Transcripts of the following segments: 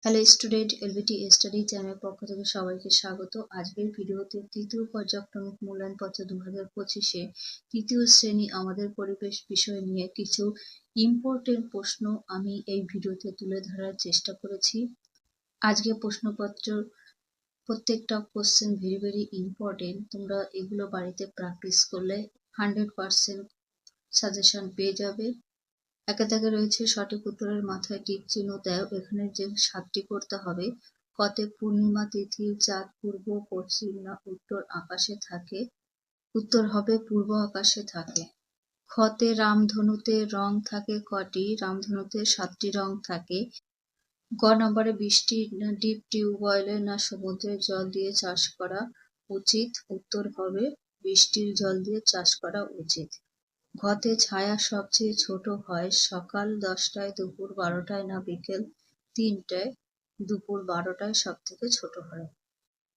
Hello student, LBT study channel পক্ষ থেকে সবাইকে স্বাগত। আজকের ভিডিওতে তৃতীয় পর্যায়ক্রমিক মূল্যায়নপত্র 2025-এ তৃতীয় শ্রেণী আমাদের পরিবেশ বিষয় নিয়ে কিছু ইম্পর্টেন্ট প্রশ্ন আমি এই ভিডিওতে তুলে ধরার চেষ্টা করেছি। আজকে প্রশ্নপত্র প্রত্যেকটা কোশ্চেন ভেরি ইম্পর্টেন্ট। তোমরা এগুলো বাড়িতে প্র্যাকটিস করলে 100% সাজেশন পেয়ে যাবে। একে দাগে রয়েছে সঠিক উত্তরের মাথায় টিক চিহ্ন দাও। এখানে যে 7টি করতে হবে। কতে পূর্ণিমা তিথির চাঁদ পূর্ব, পশ্চিম না উত্তর আকাশে থাকে? উত্তর হবে পূর্ব আকাশে থাকে। খতে রামধনুতে রং থাকে কটি? রামধনুতে 7টি রং থাকে। গ নম্বরে বৃষ্টি ডিপ টিউবওয়েলে না সমুদ্রের জল দিয়ে চাষ করা উচিত? উত্তর হবে বৃষ্টির জল দিয়ে চাষ করা উচিত। ঘতে ছায়া সবচেয়ে ছোট হয় সকাল 10টায়, দুপুর 12টায় না বিকেল 3টায়? দুপুর 12টায় সব থেকে ছোট হয়।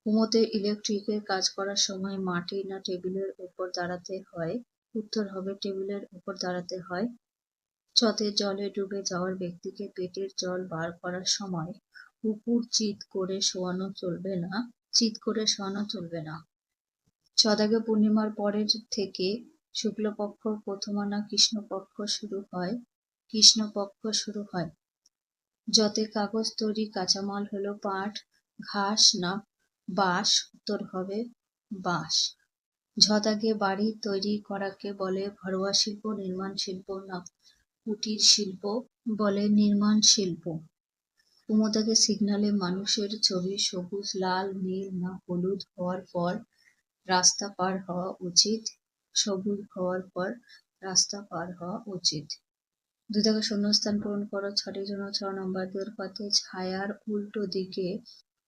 কুমোতে ইলেকট্রিকের কাজ করার সময় মাটি না টেবিলের উপর দাঁড়াতে হয়? উত্তর হবে টেবিলের উপর দাঁড়াতে হয়। চতে জলে ডুবে যাওয়ার ব্যক্তিকে পেটের জল বার করার সময় উপর চিৎ করে শোয়ানো চলবে না? চিৎ করে শোয়ানো চলবে না। ছদাগে পূর্ণিমার পরের থেকে শুক্লপক্ষ প্রথমা না কৃষ্ণপক্ষ শুরু হয়? কৃষ্ণপক্ষ শুরু হয়। যতে কাগজ তৈরি কাঁচামাল হলো পাট, ঘাস না বাঁশ? উত্তর হবে বাঁশ। ঝদাগে বাড়ি তৈরি করাকে বলে ঘরোয়া শিল্প, নির্মাণ শিল্প না কুটির শিল্প? বলে নির্মাণ শিল্প। কুমোদাগে সিগনালে মানুষের ছবি সবুজ, লাল, নীল না হলুদ হওয়ার পর রাস্তা পার হওয়া উচিত? সবুজ হওয়ার পর রাস্তা পার হওয়া উচিত। 2 দাগে শূন্যস্থান পূরণ করো। 6টির জন্য 6 নম্বর দেওয়ার। খতে ছায়ার উল্টো দিকে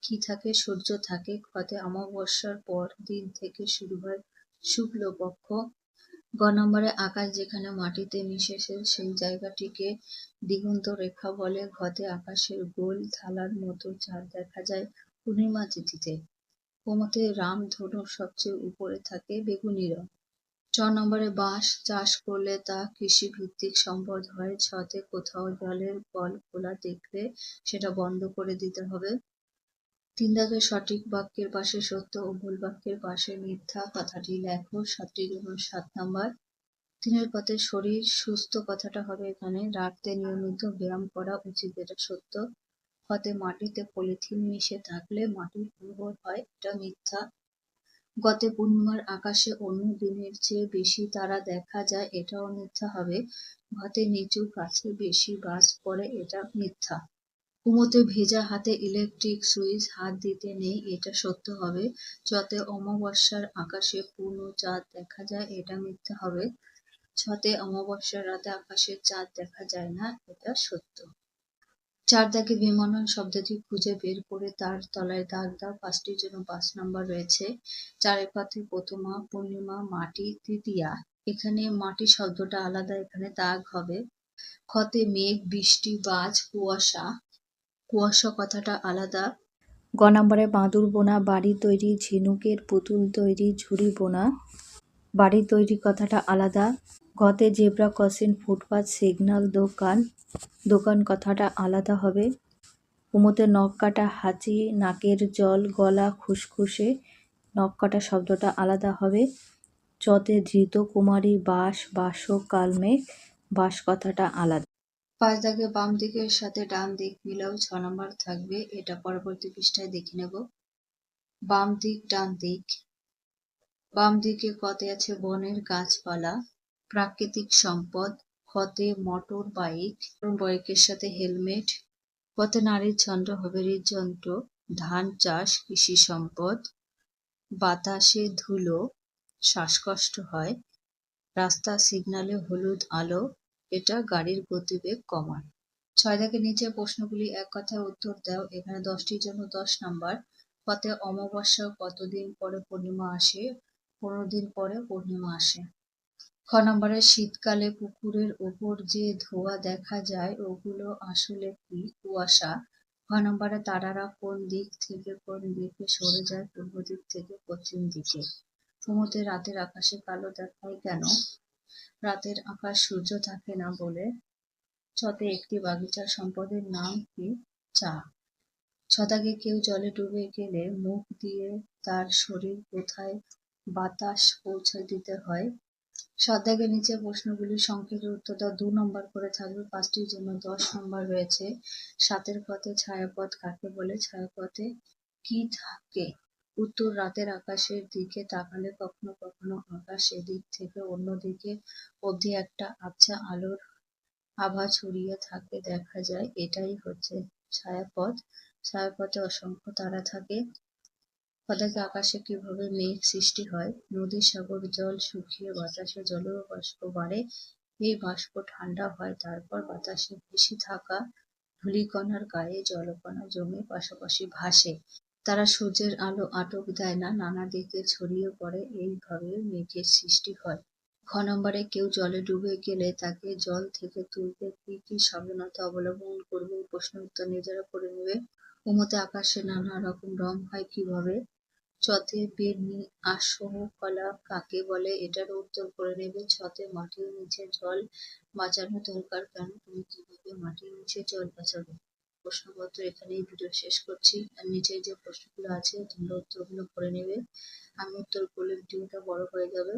কি থাকে? সূর্য থাকে। খতে অমাবস্যার পর দিন থেকে শুরু হয় শুক্লপক্ষ। গ নম্বরে আকাশ যেখানে মাটিতে মিশেছে সেই জায়গাটিকে দিগন্ত রেখা বলে। ঘতে আকাশের গোল থালার মতো চাঁদ দেখা যায় পূর্ণিমা তিথিতে। কোমতে রামধনুর সবচেয়ে উপরে থাকে বেগুনি রং। 4 নম্বরে বাঁশ চাষ করলে তা কৃষিভিত্তিক সম্পদ হয়। ছতে কোথাও জলের কল খোলা দেখলে সেটা বন্ধ করে দিতে হবে। 3 দাগে সঠিক বাক্যের পাশে সত্য ও ভুল বাক্যের পাশে মিথ্যা কথাটি লেখো। 7টির জন্য 7 নম্বর। 3 পথে শরীর সুস্থ কথাটা হবে এখানে রাখতে নিয়মিত ব্যায়াম করা উচিত, এটা সত্য। খতে মাটিতে পলিথিন মিশে থাকলে মাটি উর্বর হয়, এটা মিথ্যা। গতে পূর্ণিমার আকাশে অন্য দিনের চেয়ে বেশি তারা দেখা যায়, এটাও মিথ্যা হবে। ঘতে নিচু গাছে বেশি বাজ পড়ে, এটা মিথ্যা। কুমোতে ভেজা হাতে ইলেকট্রিক সুইচ হাত দিতে নেই, এটা সত্য হবে। যতে অমাবস্যার আকাশে পূর্ণ চাঁদ দেখা যায়, এটা মিথ্যা হবে। ছতে অমাবস্যার রাতে আকাশে চাঁদ দেখা যায় না, এটা সত্য। 4 দাগে বিমানন শব্দটি খুঁজে বের করে তার তলায় দাগ দাও। 5টির জন্য 5 নম্বর রয়েছে। 4 পথে প্রথমা, পূর্ণিমা, মাটি, তৃতীয়া। এখানে মাটি শব্দটা আলাদা, এখানে দাগ হবে। খতে মেঘ, বৃষ্টি, বাজ, কুয়াশা। কুয়াশা কথাটা আলাদা। গ নম্বরে বাঁদুর বোনা, বাড়ি তৈরি, ঝিনুকের পুতুল তৈরি, ঝুড়ি বোনা। বাড়ি তৈরি কথাটা আলাদা। ঘতে জেব্রা ক্রসিং, ফুটপাত, সিগন্যাল, দোকান। দোকান কথাটা আলাদা হবে। কুমোতে নখ কাটা, হাঁচি, নাকের জল, গলা খুসখুসে। নখ কাটা শব্দটা আলাদা হবে। চতে ধৃত কুমারী, বাঁশ, বাসক, কালমেঘ। বাঁশ কথাটা আলাদা। 5 দাগে বাম দিকের সাথে ডান দিক মিলাও। 6 নম্বর থাকবে, এটা পরবর্তী পৃষ্ঠায় দেখে নেব। বাম দিক, ডান দিক। বাম দিকে কতে আছে বনের গাছপালা, প্রাকৃতিক সম্পদ। খতে মোটর বাইক, বাইকের সাথে হেলমেট। কতে নারীর ছন্দ হবে হৃদযন্ত্র, ধান চাষ, কৃষি সম্পদ। বাতাসে ধুলো, শ্বাসকষ্ট হয়। রাস্তা সিগনালে হলুদ আলো, এটা গাড়ির গতিবেগ কমায়। 6 দাগের নিচে প্রশ্নগুলি এক কথায় উত্তর দাও। এখানে 10টির জন্য 10 নম্বর। কতে অমাবস্যা কতদিন পরে পূর্ণিমা আসে? 15 দিন পরে পূর্ণিমা আসে। খ নম্বরে শীতকালে পুকুরের ওপর যে ধোঁয়া দেখা যায় ওগুলো আসলে কি? কুয়াশা। খ নম্বরে তারারা কোন দিক থেকে কোন দিকে সরে যায়? পূর্ব দিক থেকে পশ্চিম দিকে। কুমোতে রাতের আকাশে কালো দেখায় কেন? রাতের আকাশ সূর্য থাকে না বলে। ছতে একটি বাগিচার সম্পদের নাম কি? চা। ছতাকে কেউ জলে ডুবে গেলে মুখ দিয়ে তার শরীর কোথায় বাতাস পৌঁছে দিতে হয়। সাত নিচে প্রশ্নগুলির সংক্ষেপে উত্তর দাও। 2 নম্বর করে থাকবে, 5টির জন্য 10 নম্বর রয়েছে। 7 পথে ছায়াপথ কাকে বলে? ছায়াপথে কি থাকে? উত্তর, রাতের আকাশের দিকে তাকালে কখনো কখনো আকাশ এদিক থেকে অন্য দিকে অবধি একটা আবছা আলোর আভা ছড়িয়ে থাকে দেখা যায়, এটাই হচ্ছে ছায়াপথ। ছায়াপথে অসংখ্য তারা থাকে। পদাকে আকাশে কিভাবে মেঘ সৃষ্টি হয়? নদী সাগর জল শুকিয়ে বাতাসে জলীয় বাষ্প বাড়ে, এই বাষ্প ঠান্ডা হয়, তারপর বাতাসে ভেসে থাকা ধূলিকণার গায়ে জলকণা জমে পাশাপাশি ভাসে। তারা সূর্যের আলো আটক দেয় না, নানা দিকে ছড়িয়ে পড়ে, এইভাবে মেঘের সৃষ্টি হয়। খ নম্বরে, কেউ জলে ডুবে গেলে তাকে জল থেকে তুলতে কি কি সাবধানতা অবলম্বন করবে? এই প্রশ্নের উত্তর নিজেরা করে নেবে। ওমতে আকাশে নানা রকম রং হয় কিভাবে? ছতে বেনি আসহকলা কাকে বলে? এটারও উত্তর করে নেবে। ছতে মাটির নিচে জল বাঁচানো দরকার কেন? তুমি কিভাবে মাটির নিচে জল বাঁচাবে? প্রশ্নপত্র এখানেই ভিডিও শেষ করছি। আর নিচে যে প্রশ্নগুলো আছে তোমরা উত্তরগুলো করে নেবে। আমি উত্তর করলে ভিডিওটা বড় হয়ে যাবে।